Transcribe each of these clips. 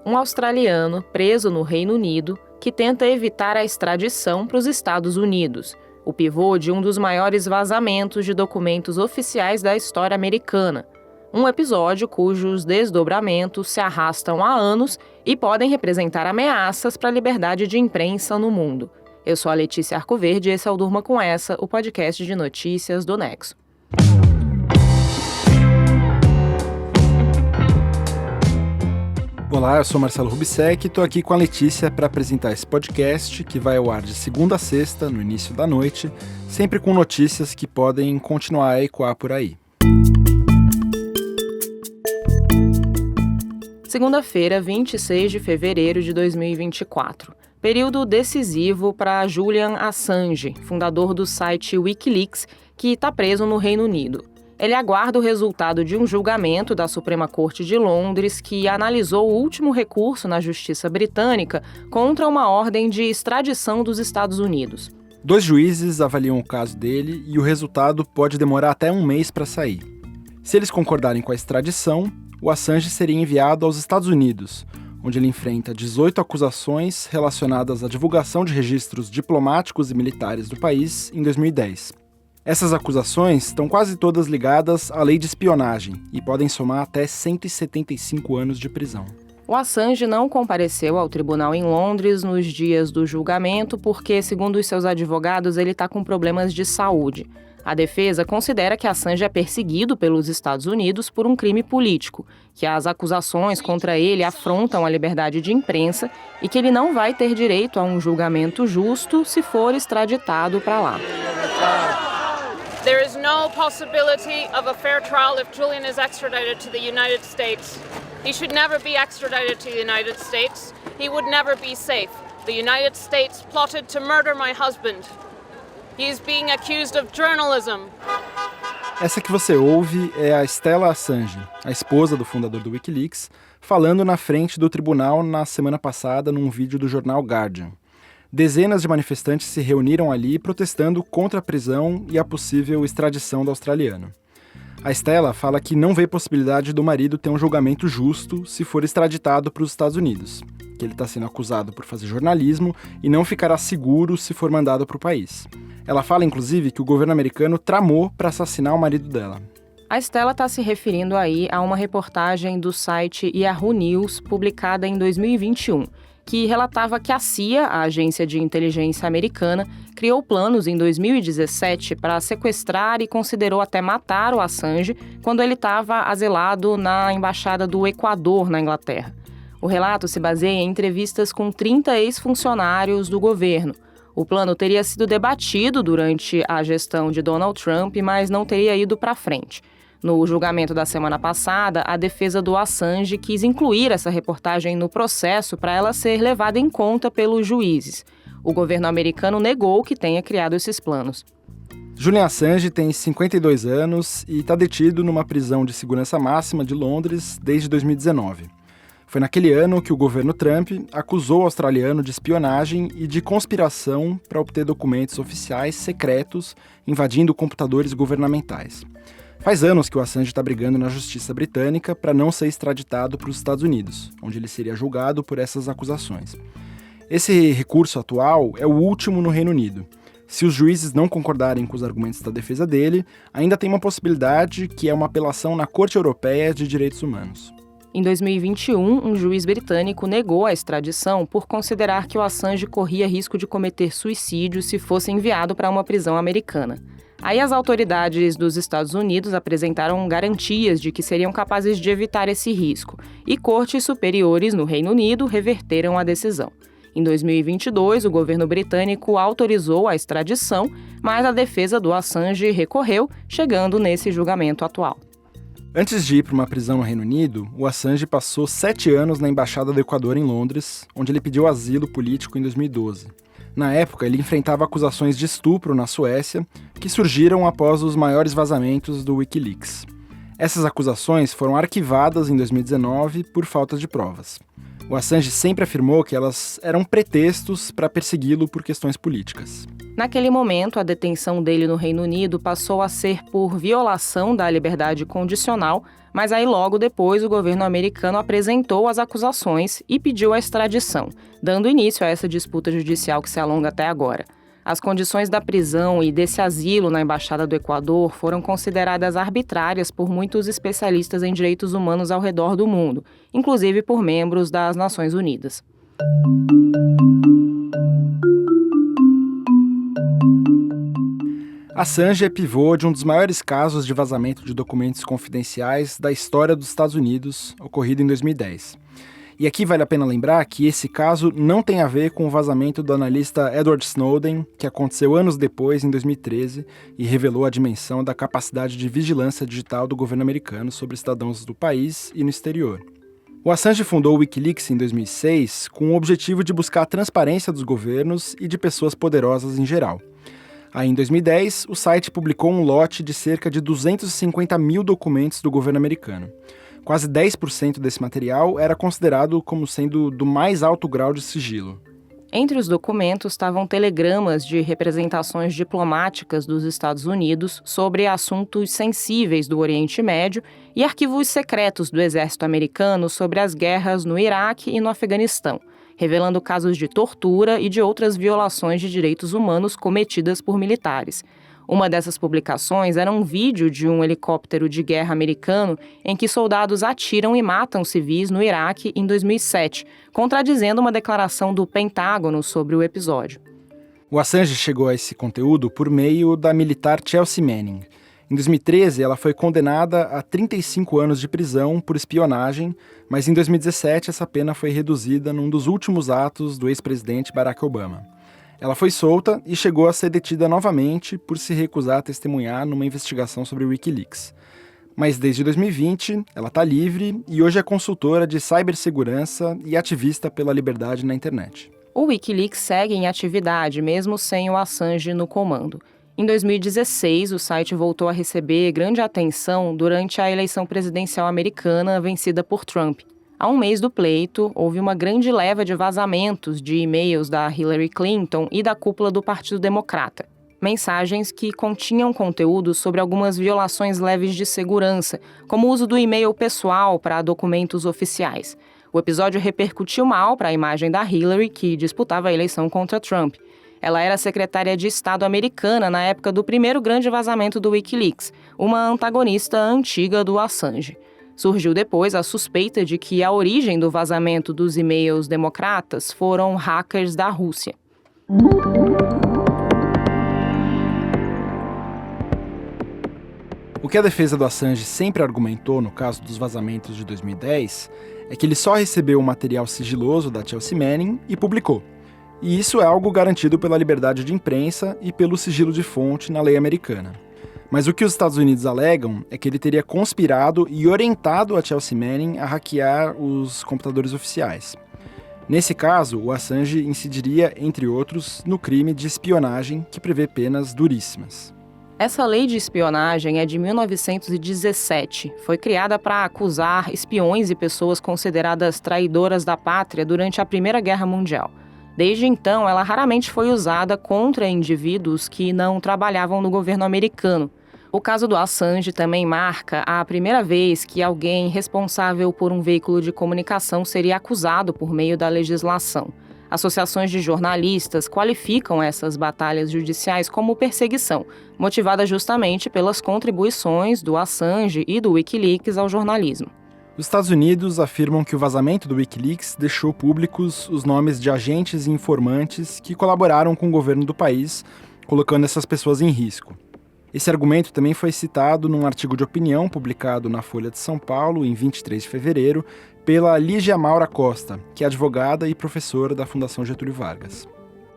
um australiano preso no Reino Unido que tenta evitar a extradição para os Estados Unidos, o pivô de um dos maiores vazamentos de documentos oficiais da história americana. Um episódio cujos desdobramentos se arrastam há anos e podem representar ameaças para a liberdade de imprensa no mundo. Eu sou a Letícia Arcoverde e esse é o Durma Com Essa, o podcast de notícias do Nexo. Olá, eu sou Marcelo Rubissec e estou aqui com a Letícia para apresentar esse podcast que vai ao ar de segunda a sexta, no início da noite, sempre com notícias que podem continuar a ecoar por aí. Segunda-feira, 26 de fevereiro de 2024. Período decisivo para Julian Assange, fundador do site Wikileaks, que está preso no Reino Unido. Ele aguarda o resultado de um julgamento da Suprema Corte de Londres que analisou o último recurso na Justiça Britânica contra uma ordem de extradição dos Estados Unidos. 2 juízes avaliam o caso dele e o resultado pode demorar até 1 mês para sair. Se eles concordarem com a extradição, o Assange seria enviado aos Estados Unidos, onde ele enfrenta 18 acusações relacionadas à divulgação de registros diplomáticos e militares do país em 2010. Essas acusações estão quase todas ligadas à lei de espionagem e podem somar até 175 anos de prisão. O Assange não compareceu ao tribunal em Londres nos dias do julgamento porque, segundo os seus advogados, ele está com problemas de saúde. A defesa considera que Assange é perseguido pelos Estados Unidos por um crime político, que as acusações contra ele afrontam a liberdade de imprensa e que ele não vai ter direito a um julgamento justo se for extraditado para lá. There is no possibility of a fair trial if Julian is extradited to the United States. He should never be extradited to the United States. He would never be safe. The United States plotted to murder my husband. He is being accused of journalism. Essa que você ouve é a Stella Assange, a esposa do fundador do Wikileaks, falando na frente do tribunal na semana passada num vídeo do jornal Guardian. Dezenas de manifestantes se reuniram ali protestando contra a prisão e a possível extradição do australiano. A Stella fala que não vê possibilidade do marido ter um julgamento justo se for extraditado para os Estados Unidos, que ele está sendo acusado por fazer jornalismo e não ficará seguro se for mandado para o país. Ela fala, inclusive, que o governo americano tramou para assassinar o marido dela. A Stella está se referindo aí a uma reportagem do site Yahoo News, publicada em 2021, que relatava que a CIA, a agência de inteligência americana, criou planos em 2017 para sequestrar e considerou até matar o Assange quando ele estava asilado na Embaixada do Equador, na Inglaterra. O relato se baseia em entrevistas com 30 ex-funcionários do governo. O plano teria sido debatido durante a gestão de Donald Trump, mas não teria ido para frente. No julgamento da semana passada, a defesa do Assange quis incluir essa reportagem no processo para ela ser levada em conta pelos juízes. O governo americano negou que tenha criado esses planos. Julian Assange tem 52 anos e está detido numa prisão de segurança máxima de Londres desde 2019. Foi naquele ano que o governo Trump acusou o australiano de espionagem e de conspiração para obter documentos oficiais secretos invadindo computadores governamentais. Faz anos que o Assange está brigando na justiça britânica para não ser extraditado para os Estados Unidos, onde ele seria julgado por essas acusações. Esse recurso atual é o último no Reino Unido. Se os juízes não concordarem com os argumentos da defesa dele, ainda tem uma possibilidade que é uma apelação na Corte Europeia de Direitos Humanos. Em 2021, um juiz britânico negou a extradição por considerar que o Assange corria risco de cometer suicídio se fosse enviado para uma prisão americana. Aí as autoridades dos Estados Unidos apresentaram garantias de que seriam capazes de evitar esse risco, e cortes superiores no Reino Unido reverteram a decisão. Em 2022, o governo britânico autorizou a extradição, mas a defesa do Assange recorreu, chegando nesse julgamento atual. Antes de ir para uma prisão no Reino Unido, o Assange passou 7 anos na Embaixada do Equador em Londres, onde ele pediu asilo político em 2012. Na época, ele enfrentava acusações de estupro na Suécia, que surgiram após os maiores vazamentos do Wikileaks. Essas acusações foram arquivadas em 2019 por falta de provas. O Assange sempre afirmou que elas eram pretextos para persegui-lo por questões políticas. Naquele momento, a detenção dele no Reino Unido passou a ser por violação da liberdade condicional, mas aí logo depois o governo americano apresentou as acusações e pediu a extradição, dando início a essa disputa judicial que se alonga até agora. As condições da prisão e desse asilo na Embaixada do Equador foram consideradas arbitrárias por muitos especialistas em direitos humanos ao redor do mundo, inclusive por membros das Nações Unidas. Assange é pivô de um dos maiores casos de vazamento de documentos confidenciais da história dos Estados Unidos, ocorrido em 2010. E aqui vale a pena lembrar que esse caso não tem a ver com o vazamento do analista Edward Snowden, que aconteceu anos depois, em 2013, e revelou a dimensão da capacidade de vigilância digital do governo americano sobre cidadãos do país e no exterior. O Assange fundou o Wikileaks em 2006 com o objetivo de buscar a transparência dos governos e de pessoas poderosas em geral. Aí, em 2010, o site publicou um lote de cerca de 250 mil documentos do governo americano. Quase 10% desse material era considerado como sendo do mais alto grau de sigilo. Entre os documentos estavam telegramas de representações diplomáticas dos Estados Unidos sobre assuntos sensíveis do Oriente Médio e arquivos secretos do exército americano sobre as guerras no Iraque e no Afeganistão, revelando casos de tortura e de outras violações de direitos humanos cometidas por militares. Uma dessas publicações era um vídeo de um helicóptero de guerra americano em que soldados atiram e matam civis no Iraque em 2007, contradizendo uma declaração do Pentágono sobre o episódio. O Assange chegou a esse conteúdo por meio da militar Chelsea Manning. Em 2013, ela foi condenada a 35 anos de prisão por espionagem, mas em 2017 essa pena foi reduzida num dos últimos atos do ex-presidente Barack Obama. Ela foi solta e chegou a ser detida novamente por se recusar a testemunhar numa investigação sobre o Wikileaks. Mas desde 2020, ela está livre e hoje é consultora de cibersegurança e ativista pela liberdade na internet. O Wikileaks segue em atividade, mesmo sem o Assange no comando. Em 2016, o site voltou a receber grande atenção durante a eleição presidencial americana vencida por Trump. Há um mês do pleito, houve uma grande leva de vazamentos de e-mails da Hillary Clinton e da cúpula do Partido Democrata. Mensagens que continham conteúdo sobre algumas violações leves de segurança, como o uso do e-mail pessoal para documentos oficiais. O episódio repercutiu mal para a imagem da Hillary, que disputava a eleição contra Trump. Ela era secretária de Estado americana na época do primeiro grande vazamento do Wikileaks, uma antagonista antiga do Assange. Surgiu depois a suspeita de que a origem do vazamento dos e-mails democratas foram hackers da Rússia. O que a defesa do Assange sempre argumentou no caso dos vazamentos de 2010 é que ele só recebeu o material sigiloso da Chelsea Manning e publicou. E isso é algo garantido pela liberdade de imprensa e pelo sigilo de fonte na lei americana. Mas o que os Estados Unidos alegam é que ele teria conspirado e orientado a Chelsea Manning a hackear os computadores oficiais. Nesse caso, o Assange incidiria, entre outros, no crime de espionagem, que prevê penas duríssimas. Essa lei de espionagem é de 1917. Foi criada para acusar espiões e pessoas consideradas traidoras da pátria durante a Primeira Guerra Mundial. Desde então, ela raramente foi usada contra indivíduos que não trabalhavam no governo americano. O caso do Assange também marca a primeira vez que alguém responsável por um veículo de comunicação seria acusado por meio da legislação. Associações de jornalistas qualificam essas batalhas judiciais como perseguição, motivada justamente pelas contribuições do Assange e do Wikileaks ao jornalismo. Os Estados Unidos afirmam que o vazamento do Wikileaks deixou públicos os nomes de agentes e informantes que colaboraram com o governo do país, colocando essas pessoas em risco. Esse argumento também foi citado num artigo de opinião publicado na Folha de São Paulo, em 23 de fevereiro, pela Lígia Maura Costa, que é advogada e professora da Fundação Getúlio Vargas.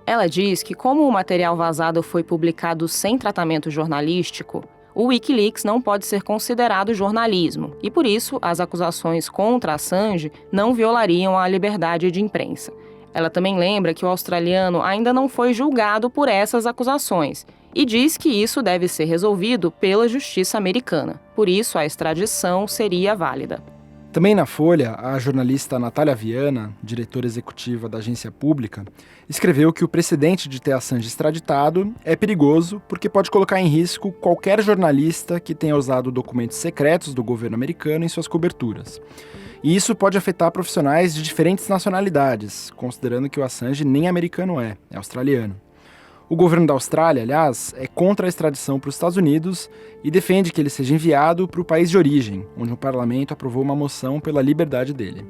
Ela diz que, como o material vazado foi publicado sem tratamento jornalístico, o Wikileaks não pode ser considerado jornalismo e, por isso, as acusações contra Assange não violariam a liberdade de imprensa. Ela também lembra que o australiano ainda não foi julgado por essas acusações e diz que isso deve ser resolvido pela justiça americana. Por isso, a extradição seria válida. Também na Folha, a jornalista Natália Viana, diretora executiva da agência pública, escreveu que o precedente de ter Assange extraditado é perigoso porque pode colocar em risco qualquer jornalista que tenha usado documentos secretos do governo americano em suas coberturas. E isso pode afetar profissionais de diferentes nacionalidades, considerando que o Assange nem americano é australiano. O governo da Austrália, aliás, é contra a extradição para os Estados Unidos e defende que ele seja enviado para o país de origem, onde o parlamento aprovou uma moção pela liberdade dele.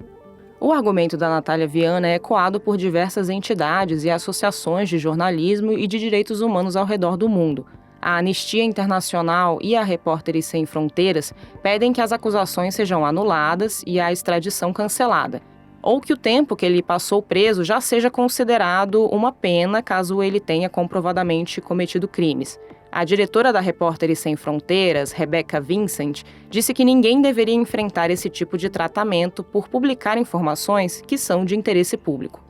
O argumento da Natália Viana é ecoado por diversas entidades e associações de jornalismo e de direitos humanos ao redor do mundo. A Anistia Internacional e a Repórteres Sem Fronteiras pedem que as acusações sejam anuladas e a extradição cancelada, ou que o tempo que ele passou preso já seja considerado uma pena caso ele tenha comprovadamente cometido crimes. A diretora da Repórteres Sem Fronteiras, Rebecca Vincent, disse que ninguém deveria enfrentar esse tipo de tratamento por publicar informações que são de interesse público.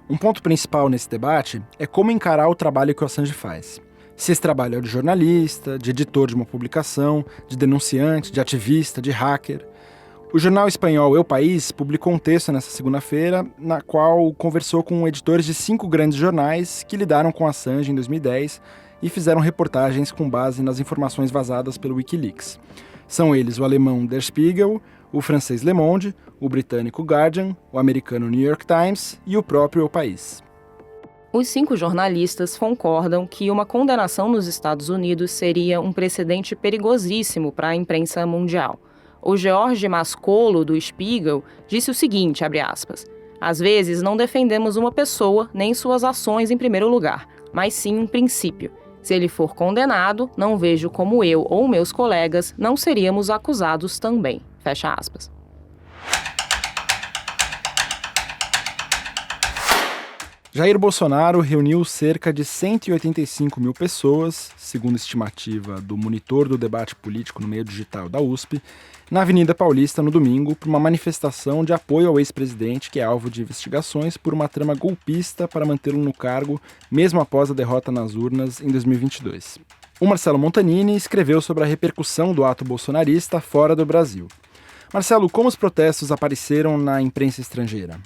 Um ponto principal nesse debate é como encarar o trabalho que o Assange faz. Se esse trabalho é de jornalista, de editor de uma publicação, de denunciante, de ativista, de hacker. O jornal espanhol El País publicou um texto nessa segunda-feira, na qual conversou com editores de 5 grandes jornais que lidaram com Assange em 2010 e fizeram reportagens com base nas informações vazadas pelo Wikileaks. São eles o alemão Der Spiegel, o francês Le Monde, o britânico Guardian, o americano New York Times e o próprio El País. Os 5 jornalistas concordam que uma condenação nos Estados Unidos seria um precedente perigosíssimo para a imprensa mundial. O George Mascolo, do Spiegel, disse o seguinte, abre aspas, às vezes não defendemos uma pessoa nem suas ações em primeiro lugar, mas sim um princípio. Se ele for condenado, não vejo como eu ou meus colegas não seríamos acusados também. Fecha aspas. Jair Bolsonaro reuniu cerca de 185 mil pessoas, segundo estimativa do monitor do debate político no meio digital da USP, na Avenida Paulista no domingo para uma manifestação de apoio ao ex-presidente que é alvo de investigações por uma trama golpista para mantê-lo no cargo mesmo após a derrota nas urnas em 2022. O Marcelo Montanini escreveu sobre a repercussão do ato bolsonarista fora do Brasil. Marcelo, como os protestos apareceram na imprensa estrangeira?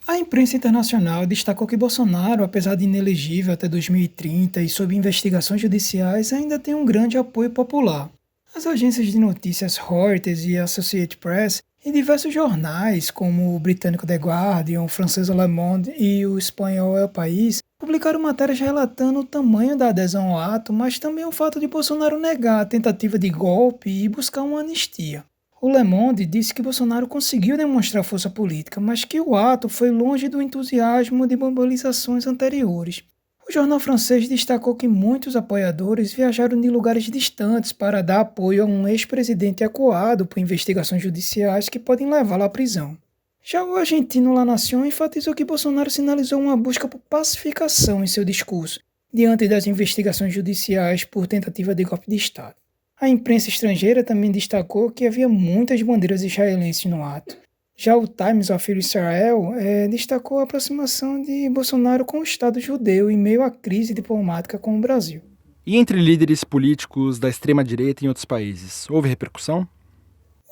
A imprensa internacional destacou que Bolsonaro, apesar de inelegível até 2030 e sob investigações judiciais, ainda tem um grande apoio popular. As agências de notícias Reuters e Associated Press e diversos jornais, como o britânico The Guardian, o francês Le Monde e o espanhol El País, publicaram matérias relatando o tamanho da adesão ao ato, mas também o fato de Bolsonaro negar a tentativa de golpe e buscar uma anistia. O Le Monde disse que Bolsonaro conseguiu demonstrar força política, mas que o ato foi longe do entusiasmo de mobilizações anteriores. O jornal francês destacou que muitos apoiadores viajaram de lugares distantes para dar apoio a um ex-presidente acuado por investigações judiciais que podem levá-lo à prisão. Já o argentino La Nación enfatizou que Bolsonaro sinalizou uma busca por pacificação em seu discurso, diante das investigações judiciais por tentativa de golpe de Estado. A imprensa estrangeira também destacou que havia muitas bandeiras israelenses no ato. Já o Times of Israel destacou a aproximação de Bolsonaro com o Estado judeu em meio à crise diplomática com o Brasil. E entre líderes políticos da extrema-direita em outros países, houve repercussão?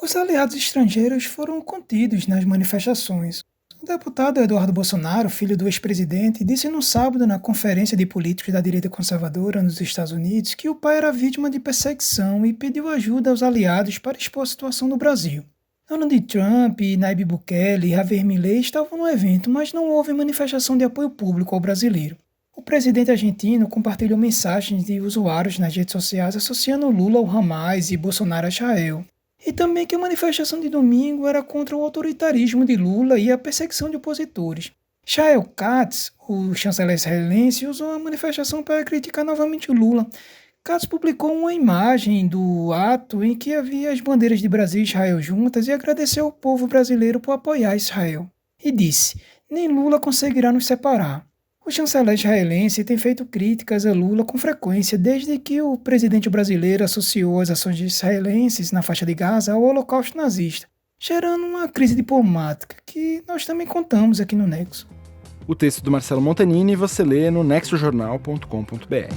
Os aliados estrangeiros foram contidos nas manifestações. O deputado Eduardo Bolsonaro, filho do ex-presidente, disse no sábado na Conferência de Políticos da Direita Conservadora nos Estados Unidos que o pai era vítima de perseguição e pediu ajuda aos aliados para expor a situação do Brasil. Donald Trump, Nayib Bukele e Javier Milei estavam no evento, mas não houve manifestação de apoio público ao brasileiro. O presidente argentino compartilhou mensagens de usuários nas redes sociais associando Lula ao Hamas e Bolsonaro a Israel. E também que a manifestação de domingo era contra o autoritarismo de Lula e a perseguição de opositores. Israel Katz, o chanceler israelense, usou a manifestação para criticar novamente Lula. Katz publicou uma imagem do ato em que havia as bandeiras de Brasil e Israel juntas e agradeceu ao povo brasileiro por apoiar Israel. E disse, nem Lula conseguirá nos separar. O chanceler israelense tem feito críticas a Lula com frequência desde que o presidente brasileiro associou as ações israelenses na faixa de Gaza ao holocausto nazista, gerando uma crise diplomática que nós também contamos aqui no Nexo. O texto do Marcelo Montanini você lê no nexojornal.com.br.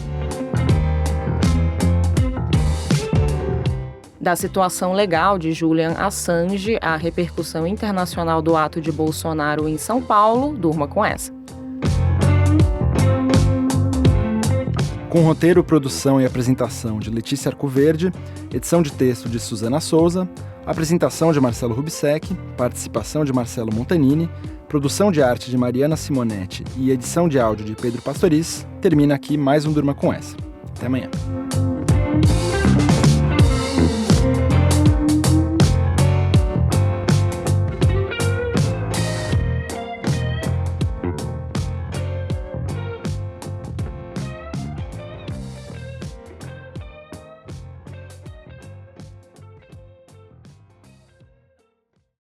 Da situação legal de Julian Assange à repercussão internacional do ato de Bolsonaro em São Paulo, durma com essa. Com roteiro, produção e apresentação de Letícia Arcoverde, edição de texto de Suzana Souza, apresentação de Marcelo Rubsec, participação de Marcelo Montanini, produção de arte de Mariana Simonetti e edição de áudio de Pedro Pastoriz, termina aqui mais um Durma com Essa. Até amanhã.